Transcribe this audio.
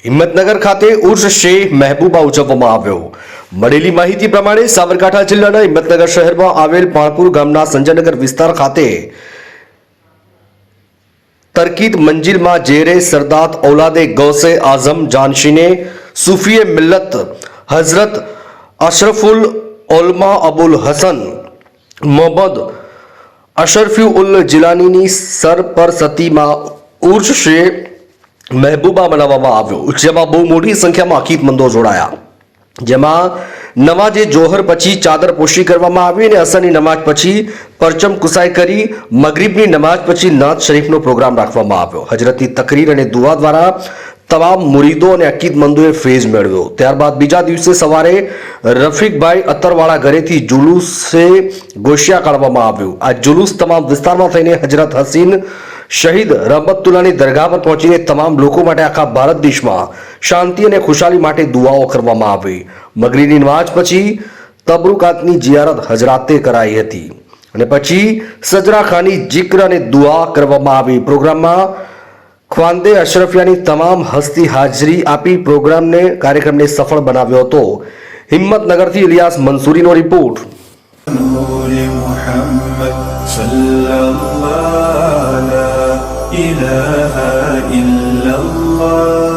હિંમતનગર ખાતે ઉર્સ શેખ મહેબૂબા ઉજવવામાં આવ્યો. મળેલી માહિતી પ્રમાણે સાબરકાંઠા જિલ્લાના હિંમતનગર શહેરમાં આવેલ પાણપુર ગામના સંજયનગર વિસ્તાર ખાતે તરકીદ મંજિલમાં જેરે સરદાત ઔલાદે ગૌસે આઝમ જાનશીને સૂફીએ મિલ્લત હઝરત અશરફુલ ઓલમા અબુલ હસન મોહમ્મદ અશરફી ઉલ જિલાનીની સરપરસતીમાં ઉર્સ શેખ મહેબૂબા મનાવવામાં આવ્યો, જેમાં બહુ મોટી સંખ્યામાં અકીદમંદો જોડાયા. જેમાં નમાજે જોહર પછી ચાદર પોશી કરવામાં આવી અને અસરની નમાજ પછી પરચમ કુસાઈ કરી મગરીબની નમાજ પછી નાત શરીફનો પ્રોગ્રામ રાખવામાં આવ્યો. હજરતની તકરીર અને દુઆ દ્વારા તમામ મુરીદો અને અકીદમંદોએ ફેઝ મેળવ્યો. ત્યારબાદ બીજા દિવસે સવારે રફીકભાઈ અત્તરવાળા ઘરેથી જુલુસે ગોશિયા કાઢવામાં આવ્યું. આ જુલુસ તમામ વિસ્તારમાં થઈને હજરત હસીન શહીદ રહમતુલ્લાહની દરગાહ પર પહોંચીને તમામ લોકો માટે આખા ભારત દેશમાં શાંતિ અને ખુશાલી માટે દુઆઓ કરવામાં આવી. મગરીબની નમાજ પછી તબરુકાતની જિયારત હજરાતે કરાઈ હતી અને પછી સજરાખાની જિક્ર અને દુઆ કરવામાં આવી. પ્રોગ્રામમાં ખ્વાંદે અશરફિયાની તમામ હસ્તી હાજરી આપી કાર્યક્રમને સફળ બનાવ્યો હતો. હિંમતનગરથી ઇલિયાસ મંસૂરીનો રિપોર્ટ. إله إلا الله